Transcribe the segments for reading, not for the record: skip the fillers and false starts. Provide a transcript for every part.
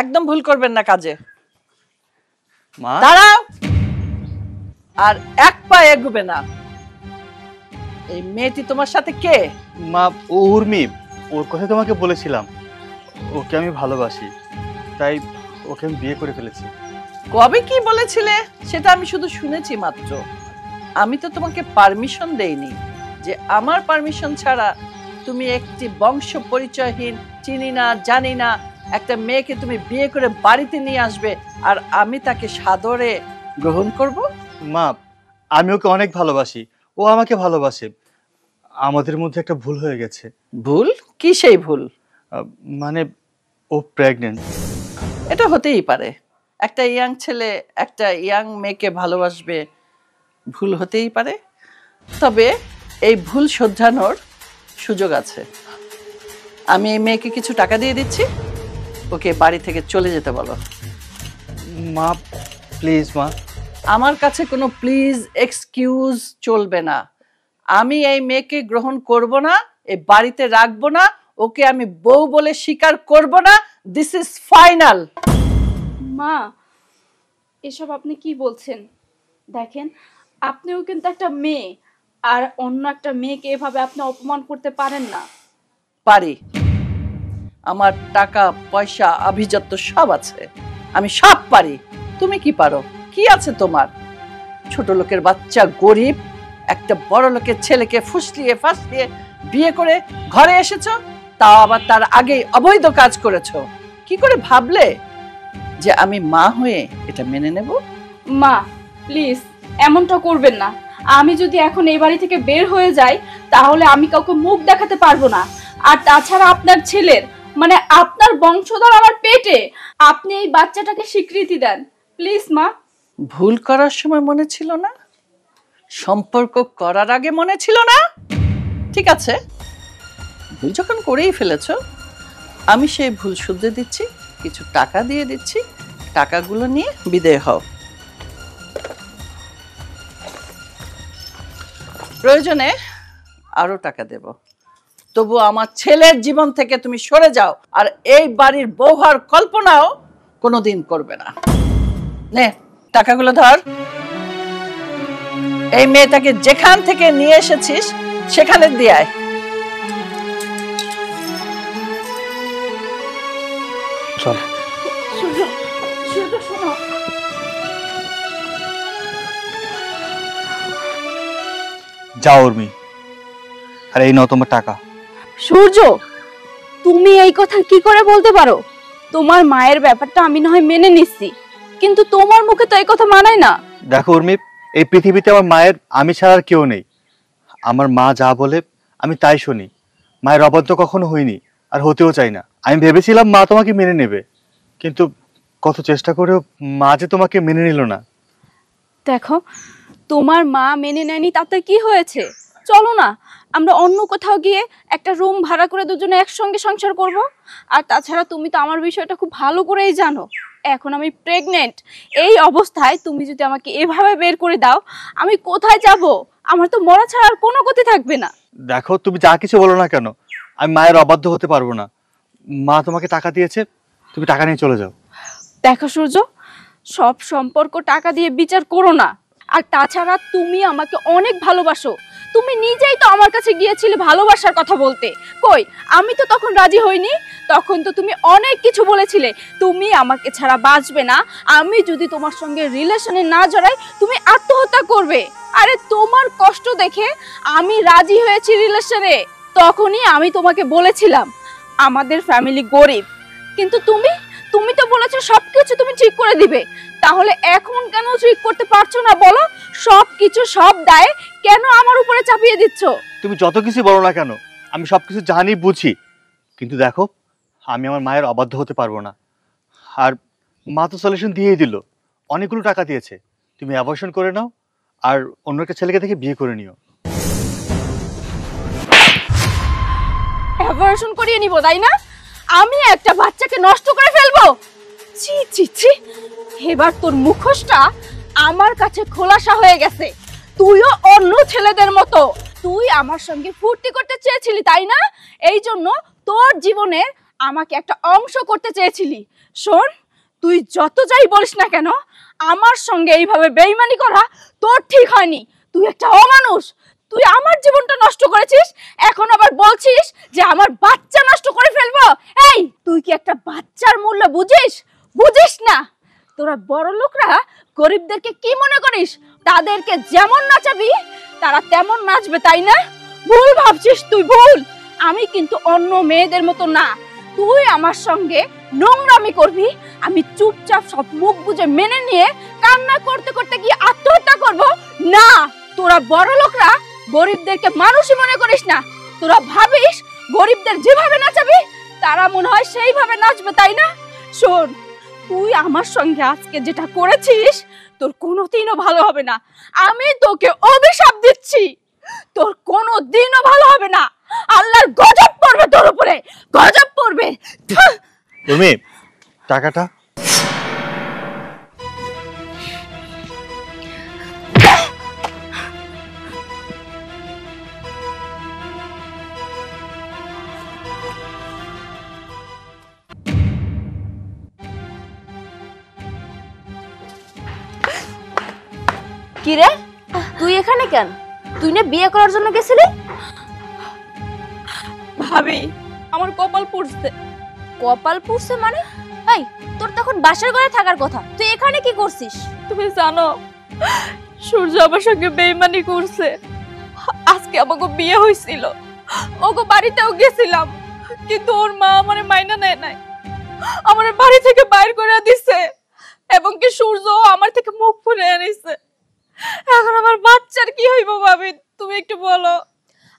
একদম ভুল করবেন না কাজে। মা দাঁড়াও, আর এক পা এগোবে না। এই মেয়েটি তোমার সাথে কে? মা ও উর্মি, ওর কথা তোমাকে বলেছিলাম, ওকে আমি ভালোবাসি, তাই ওকে আমি বিয়ে করে ফেলেছি। কবে কি বলেছিলে সেটা আমি শুধু শুনেছি মাত্র। আমি তো তোমাকে পারমিশন দেইনি যে আমার পারমিশন ছাড়া তুমি একটি বংশ পরিচয়হীন, চিনি না জানি না একটা মেয়েকে তুমি বিয়ে করে বাড়িতে নিয়ে আসবে আর আমি তাকে সাদরে গ্রহণ করব। মা আমি ওকে অনেক ভালোবাসি, ও আমাকে ভালোবাসে, আমাদের মধ্যে একটা ভুল হয়ে গেছে। ভুল? কি সেই ভুল? মানে ও প্রেগনেন্ট। এটা হতেই পারে, একটা ইয়াং ছেলে একটা ইয়াং মেয়েকে ভালোবাসবে, ভুল হতেই পারে। তবে এই ভুল শোধরানোর সুযোগ আছে। আমি এই মেয়েকে কিছু টাকা দিয়ে দিচ্ছি, ওকে বাড়ি থেকে চলে যেতে বলো। মা প্লিজ মা। আমার কাছে কোনো প্লিজ এক্সকিউজ চলবে না। আমি এই মেয়েকে গ্রহণ করব না, এই বাড়িতে রাখবো না, ওকে আমি বউ বলে স্বীকার করব না। This is final. মা এসব আপনি কি বলছেন? দেখেন আপনিও কিন্তু একটা মেয়ে, আর অন্য একটা মেয়েকে এভাবে আপনি অপমান করতে পারেন না। পারি, আমার টাকা পয়সা আভিজাত্য সব আছে, আমি সব পারি। তুমি কি পারো? কি আছে তোমার? ছোট লোকের বাচ্চা, গরিব একটা বড় লোকের ছেলেকে ফুসলিয়ে ফাসলিয়ে বিয়ে করে ঘরে এসেছো, তাও আবার তার আগে অবৈধ কাজ করেছো। কি করে ভাবলে যে আমি মা হয়ে এটা মেনে নেব? মা প্লিজ এমনটা করবেন না। আমি যদি এখন এই বাড়ি থেকে বের হয়ে যাই তাহলে আমি কাউকে মুখ দেখাতে পারবো না। আর তাছাড়া আপনার ছেলের মানে আপনার বংশধর আমার পেটে, আপনি এই বাচ্চাটাকে স্বীকৃতি দেন প্লিজ মা। ভুল করার সময় মনে ছিল না, সম্পর্ক করার আগে মনে ছিল না? ঠিক আছে, ভুল যখন করেই ফেলেছো, আমি সেই ভুল শুধরে দিচ্ছি, কিছু টাকা দিয়ে দিচ্ছি, টাকাগুলো নিয়ে বিদেয় হও। প্রয়োজনে আরো টাকা দেব, তবু আমার ছেলের জীবন থেকে তুমি সরে যাও, আর এই বাড়ির বউ হওয়ার কল্পনাও কোনোদিন করবে না। নে টাকাগুলো ধর, এই মেয়েটাকে যেখান থেকে নিয়ে এসেছিস সেখানে দিয়ে আয়। চল। শোনো, যাও উর্মি, আর এই নাও তোমার টাকা। সূর্য তুমি এই কথা কি করে বলতে পারো? তোমার মায়ের ব্যাপারটা আমি না হয় মেনে নিচ্ছি, কিন্তু তোমার মুখে তো এই কথা মানায় না। দেখো উর্মি, এই পৃথিবীতে আমার মায়ের আমি ছাড়া আর কেউ নেই। আমার মা যা বলে আমি তাই শুনি, মায়ের অবাধ্য কখনো হইনি, আর হতেও চাই না। আমি ভেবেছিলাম মা তোমাকে মেনে নেবে, কিন্তু কত চেষ্টা করেও মা যে তোমাকে মেনে নিল না। দেখো তোমার মা মেনে নেয়নি তাতে কি হয়েছে? চলো না আমরা অন্য কোথাও গিয়ে একটা রুম ভাড়া করে দুজনে একসঙ্গে সংসার করব। আর তাছাড়া তুমি তো আমার বিষয়টা খুব ভালো করেই জানো, এখন আমি প্রেগনেন্ট। এই অবস্থায় তুমি যদি আমাকে এভাবে বের করে দাও, আমি কোথায় যাব? আমার তো মরা ছাড়া আর কোনো গতি থাকবে না। দেখো তুমি যা কিছু বলো না কেন, আমি মায়ের অবাধ্য হতে পারবো না। মা তোমাকে টাকা দিয়েছে, তুমি টাকা নিয়ে চলে যাও। দেখো সূর্য, সব সম্পর্ক টাকা দিয়ে বিচার করো না। আর তাছাড়া তুমি আমাকে অনেক ভালোবাসো, তুমি নিজেই তো আমার কাছে গিয়েছিলে ভালোবাসার কথা বলতে। কই আমি তো তখন রাজি হইনি, তখন তো তুমি অনেক কিছু বলেছিলে, তুমি আমাকে ছাড়া বাঁচবে না, আমি যদি তোমার সঙ্গে রিলেশনে না জড়াই তুমি আত্মহত্যা করবে। আরে তোমার কষ্ট দেখে আমি রাজি হয়েছি রিলেশনে। তখনই আমি তোমাকে বলেছিলাম আমাদের ফ্যামিলি গরিব, কিন্তু তুমি তো বলেছো সবকিছু তুমি ঠিক করে দিবে, তাহলে এখন কেন ঠিক করতে পারছো না বলো? সবকিছু সব দায় কেন আমার উপরে চাপিয়ে দিচ্ছ? তুমি যত কিছু বলো না কেন, আমি সবকিছু জানি বুঝি, কিন্তু দেখো আমি আমার মায়ের অবাধ্য হতে পারবো না। আর মা তো সলিউশন দিয়েই দিল, অনেকগুলো টাকা দিয়েছে, তুমি অ্যাবর্শন করে নাও আর অন্য একটা ছেলেকে থেকে বিয়ে করে নিও। অ্যাবর্শন করিয়ে নিব তাই না? আমি একটা বাচ্চাকে নষ্ট করে ফেলবো? ছি ছি ছি, এবার তোর মুখোশটা আমার কাছে খোলাসা হয়ে গেছে। তুইও অন্য ছেলেদের মতো, তুই আমার সঙ্গে ফুর্তি করতে চেয়েছিলি তাই না? এই জন্য তোর জীবনের আমাকে একটা অংশ করতে চেয়েছিলি, শোন, তুই যত যাই বলিস না কেন, আমার সঙ্গে এইভাবে বেইমানি করা তোর ঠিক হয়নি। তুই একটা অমানুষ। তুই আমার জীবনটা নষ্ট করেছিস, এখন আবার বলছিস যে আমার বাচ্চা নষ্ট করে ফেলবো। এই, তুই কি একটা বাচ্চার মূল্য বুঝিস? বুঝিস না। তোরা বড় লোকরা গরিবদেরকে কি মনে করিস? তাদেরকে যেমন নাচাবি তারা তেমন নাচবে, তাই না? ভুল ভাবছিস তুই, ভুল। আমি কিন্তু অন্য মেয়েদের মতো না। তুই আমার সঙ্গে নোংরামি করবি, আমি চুপচাপ সব মুখ বুজে মেনে নিয়ে কান্না করতে করতে গিয়ে আত্মহত্যা করব? না, তোরা বড় লোকরা গরিবদেরকে মানুষই মনে করিস না। তোরা ভাবিস গরিবদের যেভাবে নাচাবি তারা মনে হয় সেইভাবে নাচবে, তাই না? শোন, তুই আমার সঙ্গে আজকে যেটা করেছিস তোর কোনোদিনও ভালো হবে না। আমি তোকে অভিশাপ দিচ্ছি, তোর কোনোদিনও ভালো হবে না। আল্লাহর গজব পড়বে তোর উপরে, গজব পড়বে। উর্মি, টাকাটা? কি রে, তুই এখানে কেন? তুই না বিয়ে করার জন্য গেছিলি? ভাবি, আমার কপাল পুড়ছে। কপাল পুড়ছে মানে? এই, তোর তখন বাসার ঘরে থাকার কথা, তুই এখানে কি করছিস? তুমি জানো সূর্য আমার সঙ্গে বেইমানি করছে। আজকে আমাকে বিয়ে হয়েছিল, ওগো বাড়িতেও গেছিলাম, কিন্তু ওর মা আমারে মাইনা নেয় নাই, আমার বাড়ি থেকে বাইর করে দিছে, এবং কি সূর্য আমার থেকে মুখ ফুলে আনিছে। এখন আমার বাচ্চার কি হইব ভাবি, তুমি একটু বলো।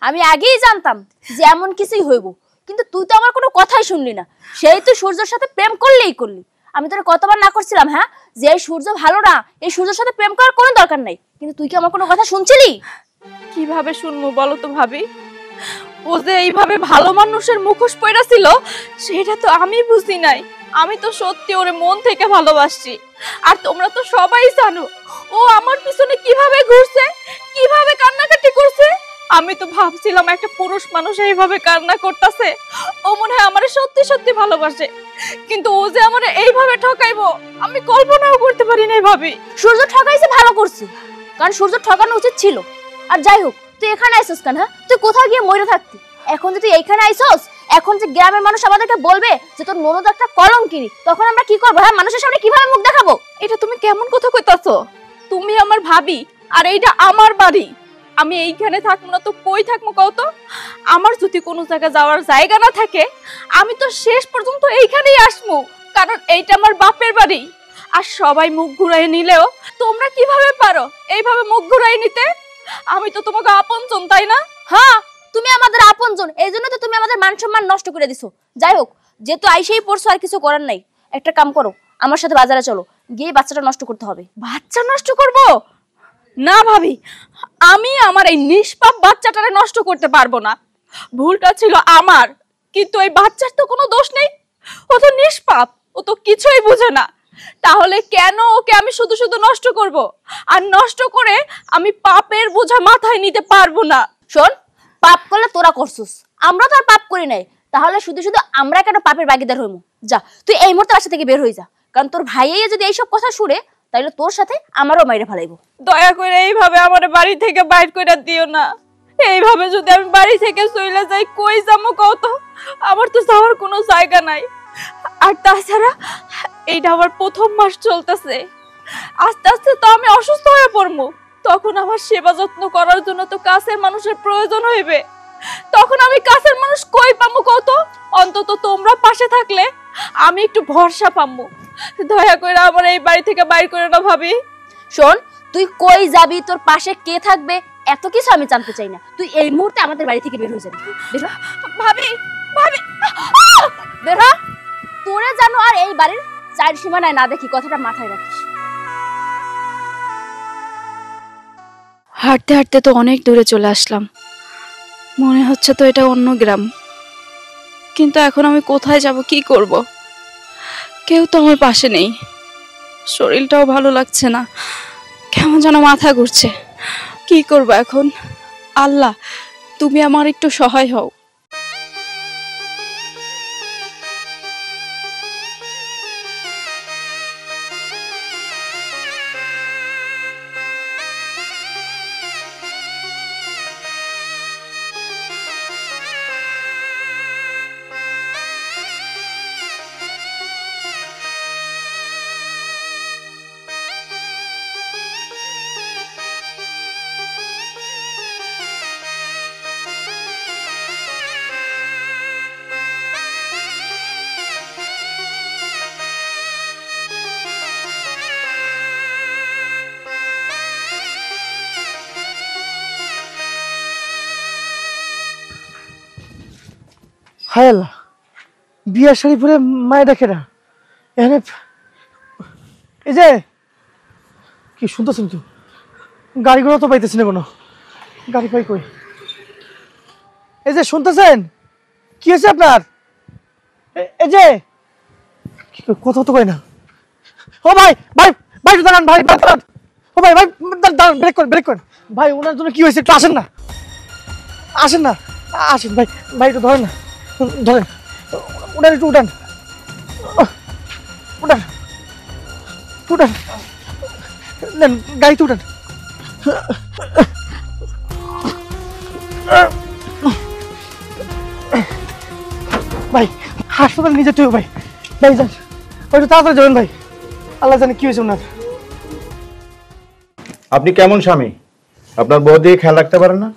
আমি আগেই জানতাম যে এমন কিছুই হইব, কিন্তু তুই তো আমার কোনো কথাই শুনলি না। সেই তুই সূর্যের সাথে প্রেম করলেই করলি। আমি তোর কতবার না করছিলাম, হ্যাঁ, যে এই সূর্য ভালো না, এই সূর্যের সাথে প্রেম করার কোনো দরকার নাই, কিন্তু তুই কি আমার কোনো কথা শুনছিলি? কিভাবে শুনবো বলো তো ভাবি? ও যে এইভাবে ভালো মানুষের মুখোশ পয়রা ছিল সেটা তো আমি বুঝি নাই। আমি তো সত্যি ওরে মন থেকে ভালোবাসছি, আর তোমরা তো সবাই জানো ও আমার পিছনে কিভাবে ঘুরছে, কিভাবে কান্নাকাটি করছে। আমি তো ভাবছিলাম একটা পুরুষ মানুষ এইভাবে কান্না করতেছে, ও মনে হয় আমারে সত্যি সত্যি ভালোবাসে, কিন্তু ও যে আমারে এইভাবে ঠকাইবো আমি কল্পনাও করতে পারি নাই ভাবি। সূর্য ঠকাইছে, ভালো করছে, কারণ সূর্য ঠকানো উচিত ছিল। আর যাই হোক, তুই এখানে আইসস কেন? হ্যাঁ, তুই কোথাও গিয়ে মরে থাকতি। এখন যে তুই এইখানে আইসস, এখন যে গ্রামের মানুষ আমাদেরকে বলবে যে তোর ননদ একটা কলঙ্কিনী, তখন আমরা কি করবো? হ্যাঁ, মানুষের সামনে কিভাবে মুখ দেখাবো? এটা তুমি কেমন কথা কইতাছো? তুমি আমার ভাবি, আর এইটা আমার বাড়ি। আমি এইখানে থাকবো না তো কই থাকবো কও তো? আমার যদি কোনো জায়গায় যাওয়ার জায়গা না থাকে আমি তো শেষ পর্যন্ত এইখানেই আসবো, কারণ এইটা আমার বাপের বাড়ি। আর সবাই মুখ ঘুরাই নিলেও তোমরা কিভাবে পারো এইভাবে মুখ ঘুরাই নিতে? আমি তো তোমাকে আপনজন, তাই না? হ্যাঁ, তুমি আমাদের আপনজন, এই জন্য তো তুমি আমাদের মান সম্মান নষ্ট করে দিছো। যাই হোক, যেহেতু আইসেই পড়ছো, আর কিছু করার নাই। একটা কাম করো, আমার সাথে বাজারে চলো, গিয়ে বাচ্চাটা নষ্ট করতে হবে। বাচ্চা নষ্ট করব? না ভাবি, আমি আমার এই নিষ্পাপ বাচ্চাটারে নষ্ট করতে পারবো না। ভুলটা ছিল আমার, কিন্তু এই বাচ্চার তো কোনো দোষ নেই, ও তো নিষ্পাপ, ও তো কিছুই বুঝে না। তাহলে কেন ওকে আমি শুধু শুধু নষ্ট করব? আর নষ্ট করে আমি পাপের বোঝা মাথায় নিতে পারবো না। শোন, পাপ করলে তোরা করছিস, আমরা তো আর পাপ করি নাই, তাহলে শুধু শুধু আমরা কেন পাপের ভাগীদার হইমু? যা, তুই এই মুহূর্তে বাসা থেকে বের হয়ে যা, কারণ তোর ভাইয়া যদি এইসব কথা শুনে তাহলে তোর সাথে আমারও মাইরে ফেলাইবো। দয়া করে এইভাবে আমার বাড়ি থেকে বাইর করে দিও না। এইভাবে যদি আমি বাড়ি থেকে চলে যাই কই যাবো কও তো? আমার তো যাওয়ার কোনো জায়গা নাই। আর তাছাড়া এইটা আমার প্রথম মাস চলতেছে, আস্তে আস্তে তো আমি অসুস্থ হয়ে পড়বো, তখন আমার সেবা যত্ন করার জন্য তো কাছের মানুষের প্রয়োজন হইবে। তখন আমি কাছের মানুষ কই পাবো কও তো? অন্তত তোমরা পাশে থাকলে আমি একটু ভরসা পাবো। দয়া করে আমার এই বাড়ি থেকে বাইর করে না ভাবি। শোন, তুই কই যাবি, তোর পাশে কে থাকবে, এত কিছু আমি জানতে চাই না। তুই এই মুহূর্তে আমাদের বাড়ি থেকে বের হয়ে যাবি। বের হ ভাবি, ভাবি, বের হ। তোরে জানো আর এই বাড়ির চার সীমানায় না দেখি, কথাটা মাথায় রাখিস। হাঁটতে হাঁটতে তো অনেক দূরে চলে আসলাম, মনে হচ্ছে তো এটা অন্য গ্রাম, কিন্তু এখন আমি কোথায় যাব, কি করব? কেউ তো আমার পাশে নেই, শরীরটাও ভালো লাগছে না, কেমন যেন মাথা ঘুরছে। কি করব এখন? আল্লাহ, তুমি আমার একটু সহায় হও। হায় আল্লাহ, বিয়ার শাড়ি পরে মায়ে ডাকে না এখানে। এই যে কি শুনতেছেন তো, গাড়ি ঘোড়া তো পাইতেছি না কোনো, গাড়ি পাই কই? এই যে শুনতেছেন, কি হয়েছে আপনার? এই যে কথা তো কয় না। ও ভাই ভাই ভাই দাঁড়ান, ভাই দাঁড়ান, ও ভাই ভাই দাঁড়ান, ব্রেক করেন ব্রেক করেন ভাই, ওনার জন্য কি হয়েছে একটু আসেন না, আসেন না, আসেন ভাই, ভাই একটু ধরেন না, ধরেন, উঠান একটু, উঠান উঠান উঠান, নেন গাড়িতে উঠান। ভাই হাসপাতাল নিয়ে যেতে হবে ভাই, ভাই যান, একটু তাড়াতাড়ি যাবেন ভাই, আল্লাহ জানে কি হয়েছে ওনার। আপনি কেমন স্বামী? আপনার বউ দিকে খেয়াল রাখতে পারেন না?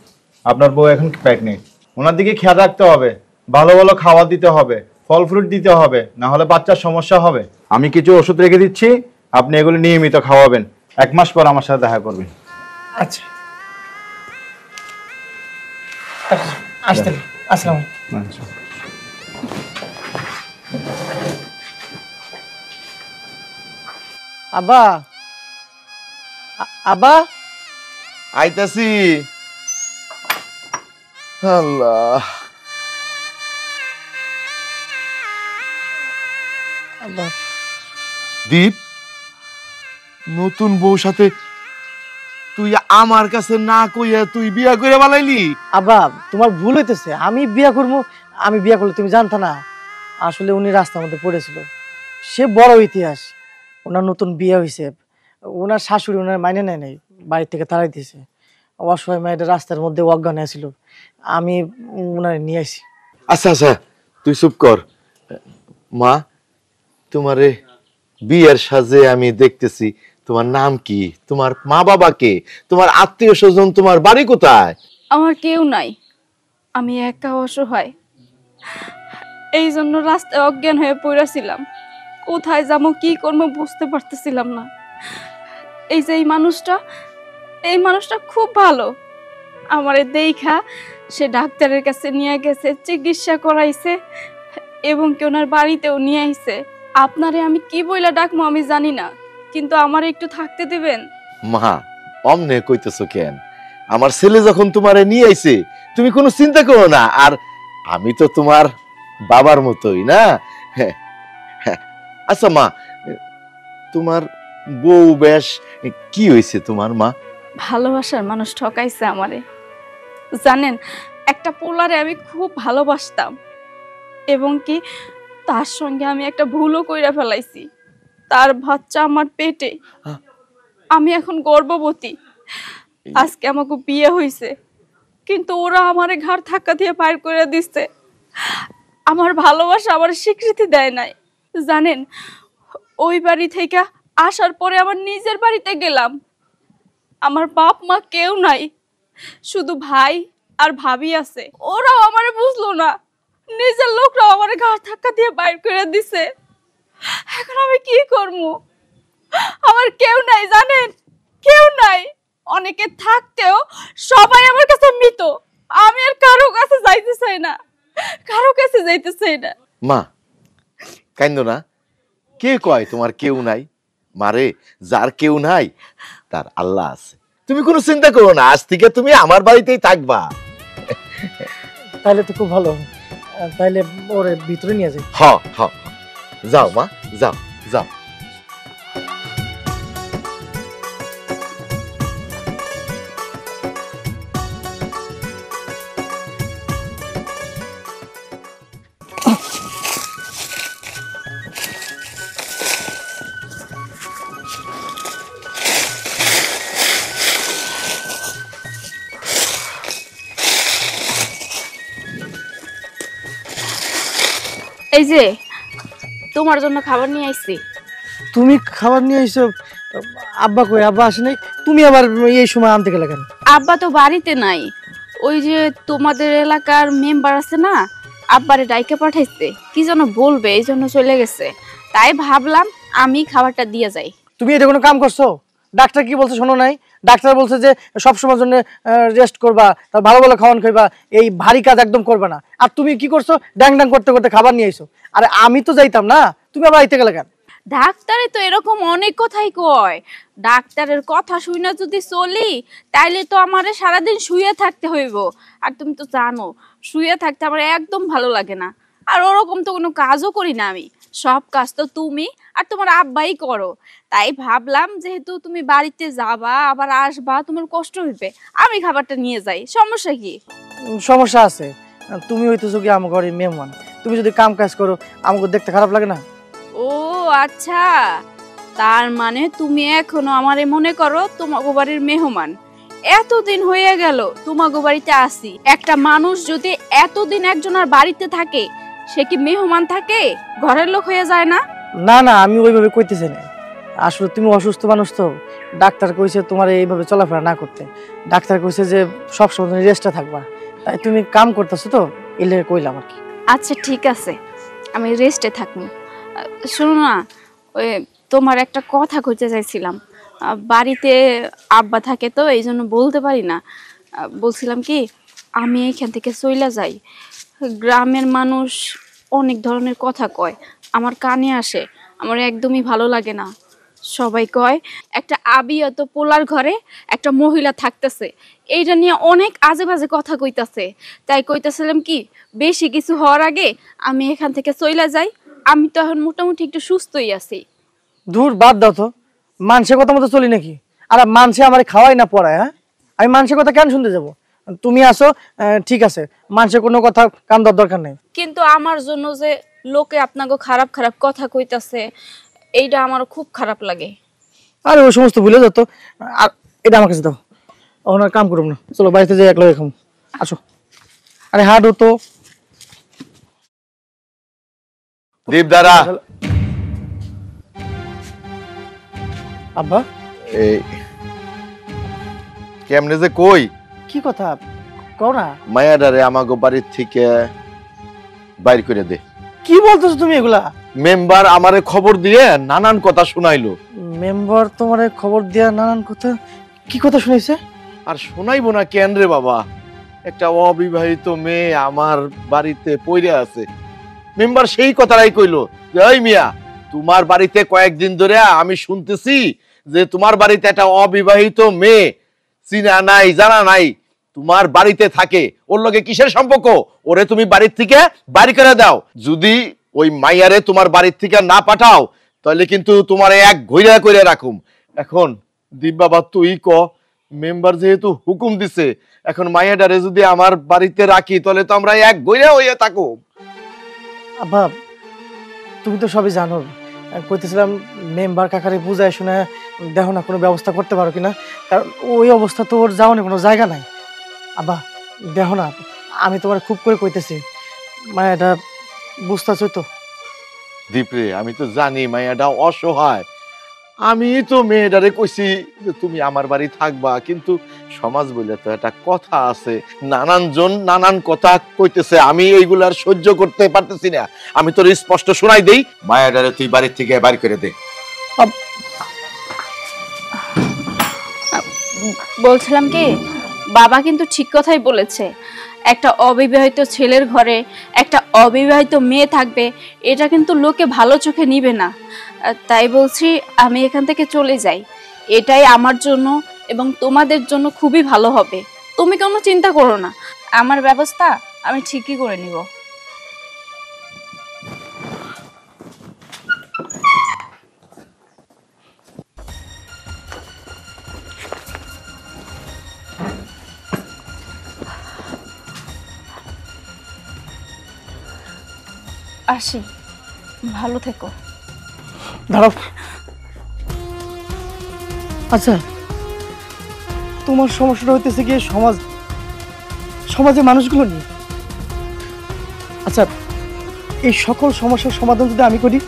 আপনার বউ এখন প্রেগনেন্ট, ওনার দিকে খেয়াল রাখতে হবে, ভালো ভালো খাবার দিতে হবে, ফল ফ্রুট দিতে হবে, না হলে বাচ্চার সমস্যা হবে। আমি কিছু ওষুধ রেখে দিচ্ছি, আপনি এগুলো নিয়মিত খাওয়াবেন, 1 মাস পর আমার সাথে দেখা করবেন। আচ্ছা আসতেন, আসসালাম। আচ্ছা। আব্বা, আব্বা আইতাছি। আল্লাহ, আব্বা দীপ, নতুন বউ সাথে তুই আমার কাছে না কইয়া তুই বিয়া করে বানাইলি? আব্বা তোমার ভুল হইতেছে, আমি বিয়া করবো, আমি বিয়া করলে তুমি জানতা না? আসলে উনি রাস্তার মধ্যে পড়েছিল, সে বড় ইতিহাস। ওনার নতুন বিয়ে হয়েছে, ওনার শাশুড়ি ওনার মাইনে নেয় নাই, বাড়ি থেকে তাড়াই দিয়েছে। অসহায় মেয়েটা রাস্তার মধ্যে অজ্ঞান হয়েছিল, আমি ওনারে নিয়ে আসি। আচ্ছা আচ্ছা, তুই চুপ কর। মা, তোমারে বিয়ের সাজে আমি দেখতেছি, তোমার নাম কি? তোমার মা বাবা কে? তোমার আত্মীয় স্বজন, তোমার বাড়ি কোথায়? আমার কেউ নাই, আমি একা অসহায়, এই জন্য রাস্তায় অজ্ঞান হয়ে পড়েছিলাম। কোথায় যাবো, কি করবো বুঝতে পারতেছিলাম না। এই যে এই মানুষটা খুব ভালো, আমারে দেখা সে ডাক্তারের কাছে নিয়ে গেছে, চিকিৎসা করাইছে এবং কি ওনার বাড়িতেও নিয়ে আইছে। আপনারে আমি কি বইলা ডাকবো আমি জানি না, কিন্তু আমার একটু থাকতে দিবেন? মা, অমনে কইতেছো কেন? আমার ছেলে যখন তোমারে নিয়ে আইছে, তুমি কোনো চিন্তা করো না। আর আমি তো তোমার বাবার মতোই না। আচ্ছা মা, তোমার বউ বেশ কি হয়েছে তোমার মা? ভালোবাসার মানুষ ঠকাইছে আমারে। জানেন, একটা পোলারে আমি খুব ভালোবাসতাম এবং কি তার সঙ্গে আমি একটা ভুলও কইরা ফেলাইছি। তার বাচ্চা আমার পেটে, আমি এখন গর্ভবতী। আজকে আমাকে বিয়ে হয়েছে, কিন্তু ওরা আমারে ঘাড় ধাক্কা দিয়ে বাইর করে দিচ্ছে। আমার ভালোবাসা আমার স্বীকৃতি দেয় নাই। জানেন, ওই বাড়ি থেকে আসার পরে আমার নিজের বাড়িতে গেলাম, আমার বাপ মা কেউ নাই, শুধু ভাই আর ভাবি আছে। ওরাও আমারে বুঝলো না, নিজের লোকরাও আমার ঘাড় ধাক্কা দিয়ে বাইর করে দিছে। এখন আমি কি করবো? আমার কেউ নাই, জানেন, কেউ নাই। অনেকে থাকতেও সবাই আমার কাছে মৃত। আমি আর কারো কাছে যাইতে চাই না, কারো কাছে যাইতে চাই না। মা, কাইন্দ না। কে কয় তোমার কেউ নাই? মারে, যার কেউ নাই তার আল্লাহ আছে। তুমি কোনো চিন্তা করো না, আজ থেকে তুমি আমার বাড়িতেই থাকবা। তাহলে তো খুব ভালো, তাহলে ওরে ভিতরে নিয়ে যাই। হ হ, যাও মা, যাও যাও। এই যে তোমার জন্য খাবার নিয়ে আইছি। তুমি খাবার নিয়ে আইছো? আব্বা কই? আব্বা আসে নাই? তুমি আবার এই সময় আনতে গেলে কেন? আব্বা তো বাড়িতে নাই, ওই যে তোমাদের এলাকার মেম্বার আছে না, আব্বারে ডাইকে পাঠাইছে, কি যেন বলবে, এই জন্য চলে গেছে। তাই ভাবলাম আমি খাবারটা দিয়ে যাই। তুমি এটা কোনো কাম করছো? ডাক্তার কি বলছে শোনো নাই? ডাক্তার বলছে যে সবসময়ের জন্য রেস্ট করবা, তার ভালো ভালো খাওয়ান খাইবা, এই ভারী কাজ একদম করবা না। আর তুমি কি করছো? ড্যাং ড্যাং করতে করতে খাবার নিয়ে আইছো। আরে আমি তো যাইতাম না, তুমি আবার আইতে গেলে কেন? ডাক্তারে তো এরকম অনেক কথাই কয়। ডাক্তারের কথা শুনে যদি চলি তাইলে তো আমারে সারাদিন শুয়ে থাকতে হইব। আর তুমি তো জানো শুয়ে থাকতে আমার একদম ভালো লাগে না। আর ওরকম তো কোনো কাজও করি না আমি, সব কাজ তো তুমি আর তোমার আব্বাই করো। তাই ভাবলাম যেহেতু তুমি বাড়িতে যাবা আবার আসবা, তোমার কষ্ট হইবে, আমি খাবারটা নিয়ে যাই, সমস্যা কি? সমস্যা আছে, তুমি হইতেছো কি আমার ঘরে মেহমান, তুমি যদি কাম কাজ করো আমাকে দেখতে খারাপ লাগে না? ও আচ্ছা, তার মানে তুমি এখনো আমারে মনে করো তোমাগো বাড়ির মেহমান। এতদিন হয়ে গেল তোমাগো বাড়িতে আসি, একটা মানুষ যদি এতদিন একজনের বাড়িতে থাকে সে কি মেহমান থাকে, ঘরের লোক হয়ে যায় না? না না, আমি ওইভাবে কইতেছি না। আসলে তুমি অসুস্থ মানুষ তো, ডাক্তার কইছে তোমার এইভাবে চলাফেরা না করতে। ডাক্তার কইছে যে সবসময় তুমি রেস্টে থাকবা, তাই তুমি কাম করতেছো তো এই লেগে কইলাম আর কি। আচ্ছা ঠিক আছে, আমি রেস্টে থাকবো। শোনো না, ওই তোমার একটা কথা কইতে চাইছিলাম। বাড়িতে আব্বা থাকে তো এই জন্য বলতে পারি না। বলছিলাম কি, আমি এখান থেকে চইলা যাই। গ্রামের মানুষ অনেক ধরনের কথা কয়, আমার কানে আসে, আমার একদমই ভালো লাগে না। সবাই কয় একটা আবিয়ত পোলার ঘরে একটা মহিলা থাকতেছে, এইটা নিয়ে অনেক আজে বাজে কথা কইতাছে। তাই কইতাছিলাম কি, বেশি কিছু হওয়ার আগে আমি এখান থেকে চইলা যাই। আমি তো এখন মোটামুটি একটু সুস্থই আছি। দূর বাদ দাও তো, মানুষের কথা মতো চলি নাকি? আর মানুষে আমার খাওয়াই না পড়ায়, হ্যাঁ? আমি মানুষের কথা কেন শুনতে যাব? তুমি আসো, ঠিক আছে, মানুষের কোনো কথা কান দেওয়ার দরকার নেই। কিন্তু আমার জন্য যে লোকে আপনাকে খারাপ খারাপ কথা কইতাছে, এইটা আমার খুব খারাপ লাগে। আরে ওই সমস্ত ভুলে যেত, আর এটা আমার কাছে দাও। ওনার কাম করুন না, চলো বাড়িতে যাই একলা খাম। আসো, আরে হাঁটো তো। দীপ দাঁড়া। আব্বা এই কেমনে যে কই কি কথা কও না? মায়াডারে আমাগো বাড়ির থেকে বাইর করে দে। কি বলতেছো তুমি এগুলা? মেম্বার আমারে খবর দিয়ে নানান কথা শুনাইলো। মেম্বার তোমারে খবর দিয়া নানান কথা? কি কথা শুনাইছে? আর শোনাইবো না কেন রে বাবা, একটা অবিবাহিত মেয়ে আমার বাড়িতে পইরে আছে। মেম্বার সেই কথাটাই কইলো যে ওই মিয়া, তোমার বাড়িতে কয়েকদিন ধরে আমি শুনতেছি যে তোমার বাড়িতে একটা অবিবাহিত মেয়ে চিনা নাই জানা নাই তোমার বাড়িতে থাকে। ওর লগে কিসের সম্পর্ক? ওরে তুমি বাড়ির থেকে বাড়ি করে দাও। যদি ওই মাইয়ারে তোমার বাড়ির থেকে না পাঠাও তাহলে কিন্তু তোমার এক ঘইরা করে রাখুম। এখন দীপ বাবা তুই ক, মেম্বার যেহেতু হুকুম দিছে, এখন মাইয়াডারে যদি আমার বাড়িতে রাখি তাহলে তো আমরা এক ঘইরা হইয়া থাকো। আব্বা তুমি তো সবই জানো, কইতেছিলাম মেম্বার কাকারে বুঝায় শুনে দেখো না কোনো ব্যবস্থা করতে পারো কিনা, কারণ ওই অবস্থা তো ওর যাওয়ার কোনো জায়গা নাই। আব্বা দেখো না, আমি তোমার খুব করে কইতেছি, মানে এটা বুঝতেছই তো। দীপরে আমি তো জানি মাইয়াটা অসহায়, আমি তো মেয়েটারে কইছি যে তুমি আমার বাড়ি থাকবা, কিন্তু সমাজ বলে তো একটা কথা আছে, নানান জন নানান কথা কইতেছে, আমি এইগুলার সহ্য করতে পারতেছি না। আমি তোর স্পষ্ট শোনাই দেই, মায়াডারে তুই বাড়ির থেকে বাড়ি করে দে। বলছিলাম কি, বাবা কিন্তু ঠিক কথাই বলেছে। একটা অবিবাহিত ছেলের ঘরে একটা অবিবাহিত মেয়ে থাকবে, এটা কিন্তু লোকে ভালো চোখে নিবে না। তাই বলছি আমি এখান থেকে চলে যাই, এটাই আমার জন্য এবং তোমাদের জন্য খুবই ভালো হবে। তুমি কোনো চিন্তা করো না, আমার ব্যবস্থা আমি ঠিকই করে নিব। আসি, ভালো থেকো। দাঁড়াও, আচ্ছা তোমার সমস্যাটা হইতেছে গিয়ে সমাজের মানুষগুলো নিয়ে। আচ্ছা এই সকল সমস্যার সমাধান যদি আমি করি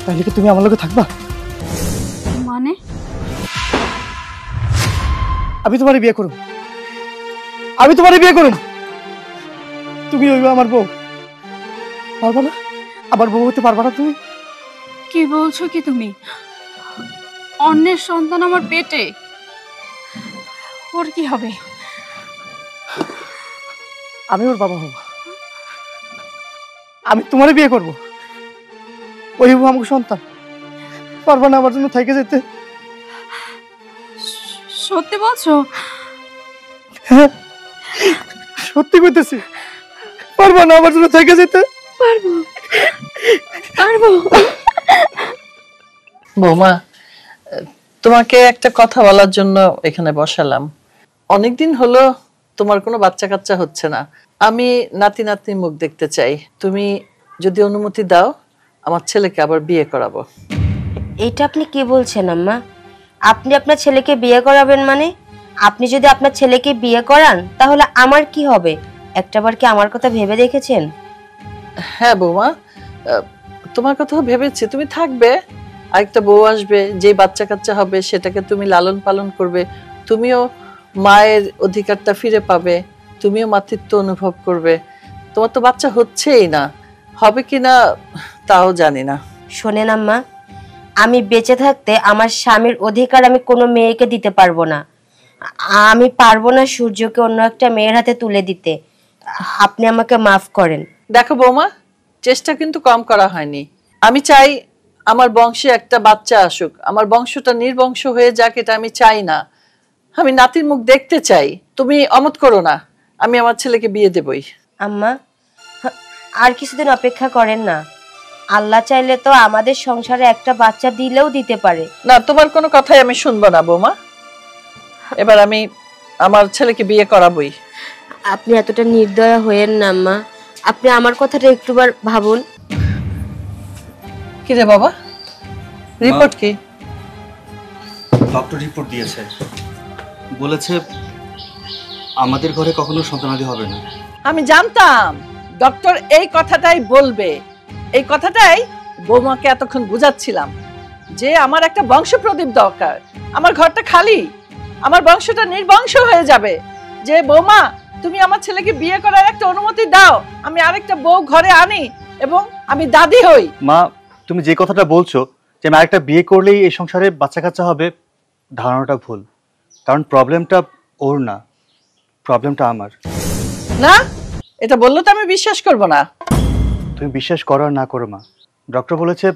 তাহলে কি তুমি আমার লগে থাকবা? মানে? আমি তোমারে বিয়ে করব, আমি তোমারে বিয়ে করব, তুমি হইবা আমার বউ। পারবা না? আমার বউ হতে পারবা না তুমি? কি বলছো কি তুমি? অন্যের সন্তান আমার পেটে, ওর কি হবে? আমি ওর বাবা হব, আমি তোমারে বিয়ে করব, ওই হবো আমাকে সন্তান। পারবা না আমার জন্য থেকে যেতে? সত্যি বলছো? হ্যাঁ, সত্যি কইতেছি। পারবা না আমার জন্য থেকে যেতে? পারবো, পারবো। বৌমা, তোমাকে একটা কথা বলার জন্য এখানে বসালাম। অনেকদিন হলো তোমার কোনো বাচ্চা কাচ্চা হচ্ছে না। আমি নাতি নাতনির মুখ দেখতে চাই। তুমি যদি অনুমতি দাও, আমার ছেলেকে আবার বিয়ে করাবো। এইটা আপনি কি বলছেন আম্মা? আপনি আপনার ছেলেকে বিয়ে করাবেন মানে? আপনি যদি আপনার ছেলেকে বিয়ে করান তাহলে আমার কি হবে? একটাবার কি আমার কথা ভেবে দেখেছেন? হ্যাঁ বৌমা, তোমার কথাও ভেবেছি। তুমি থাকবে, আরেকটা বউ আসবে, যে বাচ্চা কাচ্চা হবে সেটাকে তুমি লালন পালন করবে, তুমিও মায়ের অধিকারটা ফিরে পাবে, তুমিও মাতৃত্ব অনুভব করবে। তোমার তো বাচ্চা হচ্ছেই না, হবে কিনা তাও জানি না। শোনেন আম্মা, আমি বেঁচে থাকতে আমার স্বামীর অধিকার আমি কোনো মেয়েকে দিতে পারবো না। আমি পারবো না সূর্যকে অন্য একটা মেয়ের হাতে তুলে দিতে। আপনি আমাকে মাফ করেন। দেখো বৌমা, চেষ্টা কিন্তু কম করা হয়নি। আমি চাই আমার বংশে একটা বাচ্চা আসুক, আমার বংশটা নির্বংশ হয়ে যাক, এটা আমি চাই না। আমি নাতির মুখ দেখতে চাই। তুমি অমত করো না, আমি আমার ছেলেকে বিয়ে দেবই। আম্মা, আর কিছুদিন অপেক্ষা করেন না। আল্লাহ চাইলে তো আমাদের সংসারে একটা বাচ্চা দিলেও দিতে পারে। না, তোমার কোনো কথাই আমি শুনবো না বৌমা। এবার আমি আমার ছেলেকে বিয়ে করাবই। আপনি এতটা নির্দয়া হয়েন না আম্মা, আপনি আমার কথাটা একটুবার ভাবুন। কি রে বাবা, রিপোর্ট কি? ডক্টর রিপোর্ট দিয়েছে, বলেছে আমাদের ঘরে কখনো সন্তানাদি হবে না। আমি জানতাম ডক্টর এই কথাটাই বলবে। এই কথাটাই বৌমাকে এতক্ষণ বুঝাচ্ছিলাম যে আমার একটা বংশ প্রদীপ দরকার। আমার ঘরটা খালি, আমার বংশটা নির্বংশ হয়ে যাবে। যে বৌমা, তুমি আমার ছেলেকে বিয়ে করার একটা অনুমতি দাও, আমি আরেকটা বউ ঘরে আনি এবং আমি দাদি হই। মা, তুমি যে কথাটা বলছো যে আমি আরেকটা বিয়ে করলেই এই সংসারে বাচ্চা কাচ্চা হবে, ধারণাটা ভুল। কারণ প্রবলেমটা ওর না, প্রবলেমটা আমার। না, এটা বললে তো আমি বিশ্বাস করব না। তুমি বিশ্বাস করো আর না করো মা, ডক্টর বলেছে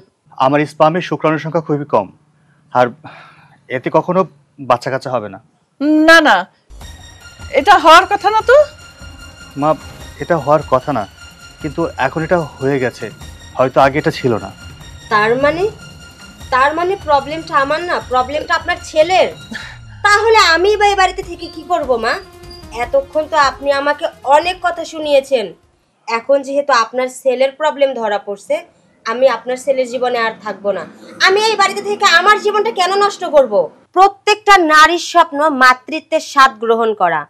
আমার স্পামের শুক্রাণুর সংখ্যা খুবই কম, আর এতে কখনো বাচ্চা কাচ্চা হবে না। না না, এটা হওয়ার কথা না তো। মা, এটা হওয়ার কথা না, কিন্তু এখন এটা হয়ে গেছে, হয়তো আগে এটা ছিল না। তার মানে প্রবলেমটা আমার না, প্রবলেমটা আপনার ছেলের। তাহলে আমি বা এই বাড়িতে থেকে কি করব মা? এতক্ষণ তো আপনি আমাকে অনেক কথা শুনিয়েছেন। এখন যেহেতু আপনার ছেলের প্রবলেম ধরা পড়ছে, আমি আপনার ছেলের জীবনে আর থাকবো না। আমি এই বাড়িতে থেকে আমার জীবনটা কেন নষ্ট করব? প্রত্যেকটা নারীর স্বপ্ন মাতৃত্বের স্বাদ গ্রহণ করা।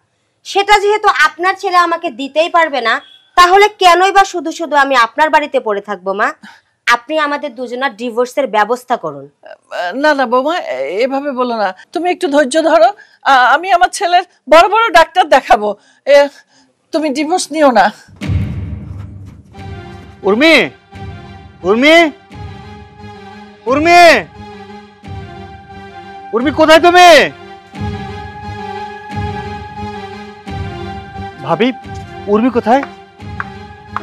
সেটা যেহেতু আপনার ছেলে আমাকে দিতেই পারবে না, তাহলে কেনই বা শুধু শুধু আমি আপনার বাড়িতে পড়ে থাকবো মা? আপনি আমাদের দুজনের ডিভোর্সের ব্যবস্থা করুন। না না বৌমা, এভাবে বলো না। তুমি একটু ধৈর্য ধরো, আমি আমার ছেলের বড় বড় ডাক্তার দেখাবো। তুমি ডিভোর্স নিও না। উর্মি, উর্মি, উর্মি, উর্মি, কোথায় তুমি? ভাবি, উর্মি কোথায়?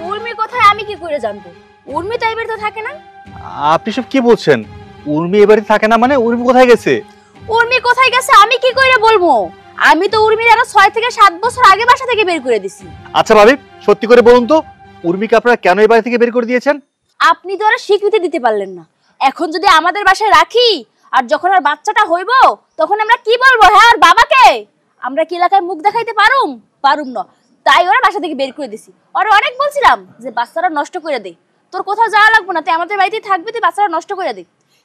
উর্মি কোথায় আমি কি করে জানবো? উর্মি তো এই বাড়িতে থাকে না। আপনি সব কি বলছেন? উর্মি এবারে থাকে না মানে উর্মি কোথায় গেছে? উর্মি কোথায় গেছে আমি কি করে বলবো? আমি তো উর্মির আরো 6 থেকে 7 বছর আগে বাসা থেকে বের করে দিছি। আচ্ছা ভাবি, সত্যি করে বলুন তো, উর্মিকে আপনারা কেন এই বাড়ি থেকে বের করে দিয়েছেন? আপনি তো আর স্বীকৃতি দিতে পারলেন না। এখন যদি আমাদের বাসায় রাখি আর যখন আর বাচ্চাটা হইব তখন আমরা কি বলবো? হ্যাঁ, আর বাবাকে আমরা কি এলাকায় মুখ দেখাইতে পারুম না। তাই ওরা বাসা থেকে বের করে দিছি। আর অনেক বলছিলাম যে বাচ্চাটা নষ্ট করে দে, তোর কোথাও যাওয়া লাগবে না, তুই আমাদের বাড়িতেই থাকবি, তুই বাচ্চাটা নষ্ট করে দে।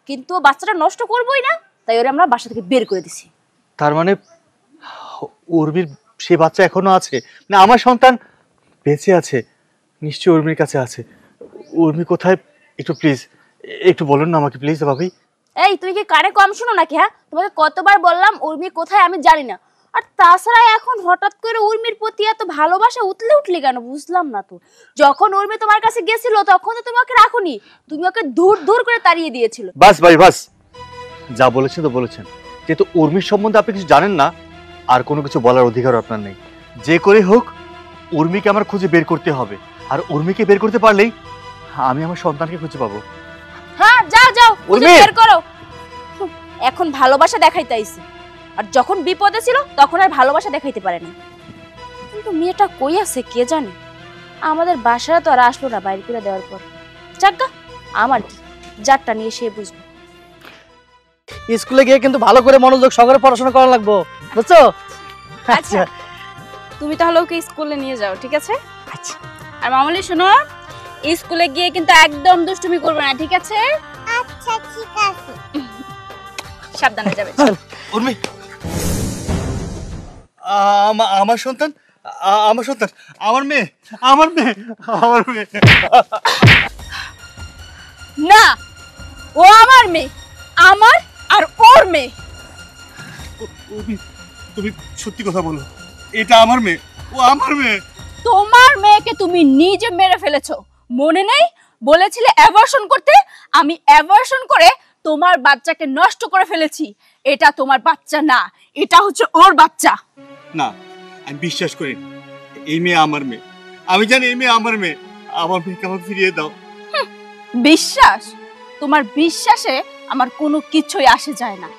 কিন্তু বাচ্চাটা নষ্ট করবই না, তাই ওরা আমরা বাসা থেকে বের করে দিছি। তার মানে উর্মির সে বাচ্চা এখনো আছে, না আমার সন্তান বেঁচে আছে? নিশ্চয়ই উর্মির কাছে আছে। উর্মি কোথায় একটু প্লিজ একটু বলুন না আমাকে প্লিজ ভাবি। এই তুই কি কানে কম শুনো নাকি? হ্যাঁ, তোমাকে কতবার বললাম উর্মি কোথায় আমি জানি না। আর তাছাড়া এখন হঠাৎ করে উর্মির প্রতি এত ভালোবাসা উঠলি কেন বুঝলাম না তো। যখন উর্মি তোমার কাছে গেছিল তখন তো তুমি ওকে রাখোনি, তুমি ওকে দূর দূর করে তাড়িয়ে দিয়েছিল। বাস ভাই বাস, যা বলেছেন তো বলেছেন, যেহেতু উর্মির সম্বন্ধে আপনি কিছু জানেন না, আর কোনো কিছু বলার অধিকার আপনার নেই। যে করে হোক উর্মিকে আমার খুঁজে বের করতে হবে, আর উর্মিকে বের করতে পারলেই আমি আমার সন্তানকে খুঁজে পাবো। হ্যাঁ যাও যাও, খুঁজে উর্মি! বের করো। এখন ভালোবাসা দেখাইতে আইছি, আর যখন বিপদে ছিল তখন আর ভালোবাসা দেখাইতে পারে না। কিন্তু মেয়েটা কই আছে কে জানে। আমাদের বাসায় তো আর আসলো না বাইরে করে দেওয়ার পর। যাজ্ঞা, আমার কি, যারটা নিয়ে সে বুঝবে। স্কুলে গিয়ে কিন্তু ভালো করে মনোযোগ সহকারে পড়াশোনা করা লাগবো, বুঝছো? আচ্ছা তুমি তাহলে ওকে স্কুলে নিয়ে যাও, ঠিক আছে? আচ্ছা। আর মামুলি শোনো, স্কুলে গিয়ে কিন্তু একদম দুষ্টুমি করবে না, ঠিক আছে? আচ্ছা ঠিক আছে। সাবধানে যাবে। উর্মি, আমার সন্তান, আমার সন্তান, আমার মেয়ে, আমার মেয়ে, আমার মেয়ে। না, ও আমার মেয়ে, আমার আর ওর মেয়ে। তুমি সত্যি কথা বলো, এটা আমার মেয়ে, ও আমার মেয়ে। তোমার মেয়েকে তুমি নিজে মেরে ফেলেছো, মনে নেই? বলেছিলে অ্যাবর্শন করতে, আমি অ্যাবর্শন করে তোমার বাচ্চাকে নষ্ট করে ফেলেছি। এটা তোমার বাচ্চা না, এটা হচ্ছে ওর বাচ্চা। না, আমি বিশ্বাস করি না, এই মেয়ে আমার মেয়ে। আমি জানি এই মেয়ে আমার মেয়ে। আমার মেয়েকে আমাকে ফিরিয়ে দাও। বিশ্বাস? তোমার বিশ্বাসে আমার কোনো কিছুই আসে যায় না।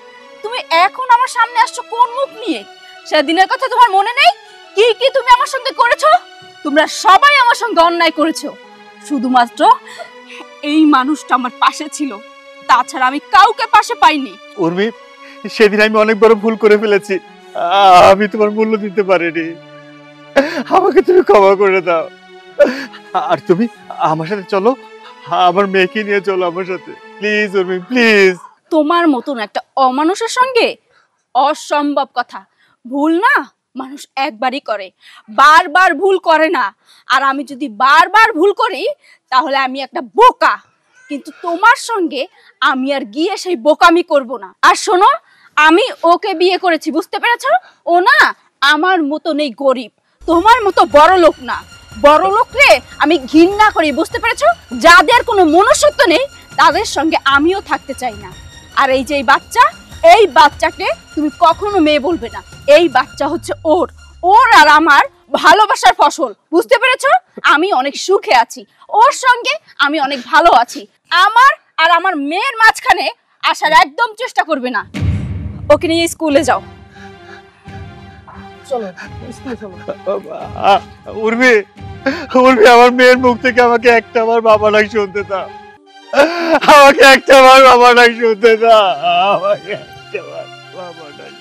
তুমি এখন আমার সামনে আসছো কোন মুখ নিয়ে? সেদিনের কথা তোমার মনে নেই? কি কি তুমি আমার সঙ্গে করেছো? তোমরা সবাই আমার সঙ্গে অন্যায় করেছো, শুধুমাত্র এই মানুষটা আমার পাশে ছিল, তাছাড়া আমি কাউকে পাশে পাইনি। উর্মি, সেদিন আমি অনেক বড় ভুল করে ফেলেছি। আমি তোমার মূল্য দিতে পারিনি, আমাকে তুমি ক্ষমা করে দাও। আর তুমি আমার সাথে চলো, আমার মেয়েকে নিয়ে চলো আমার সাথে, প্লিজ উর্মি, প্লিজ। তোমার মতন একটা অমানুষের সঙ্গে? অসম্ভব কথা। ভুল না মানুষ একবারই করে, বারবার ভুল করে না। আর আমি যদি বারবার ভুল করি তাহলে আমি একটা বোকা, কিন্তু তোমার সঙ্গে আমি আর গিয়ে সেই বোকামি করব না। আর শোনো, আমি ওকে বিয়ে করেছি, বুঝতে পেরেছো? ও না আমার মতো নেই গরিব, তোমার মতো বড় লোক না। বড় লোকরে আমি ঘৃণা করি, বুঝতে পেরেছো? যাদের কোনো মনুষ্যত্ব নেই তাদের সঙ্গে আমিও থাকতে চাই না। আর এই যে এই বাচ্চা, এই বাচ্চাকে তুমি কখনো মেয়ে বলবে না। এই বাচ্চা হচ্ছে ওর, ওর আর আমার ভালোবাসার ফসল, বুঝতে পেরেছো? আমি অনেক সুখে আছি, ওর সঙ্গে আমি অনেক ভালো আছি। আমার আর আমার মেয়ের মাঝখানে আসার একদম চেষ্টা করবে না। ওকে নিয়ে স্কুলে যাও। চলো স্কুলে চলো। উর্মি, উর্মি, আমার মেয়ের মুখ থেকে আমাকে একটা বার বাবা ডাক শুনতে দাও, আমাকে একটা বার বাবা ডাক শুনতে দাও, আমাকে একটা বার বাবা ডাক।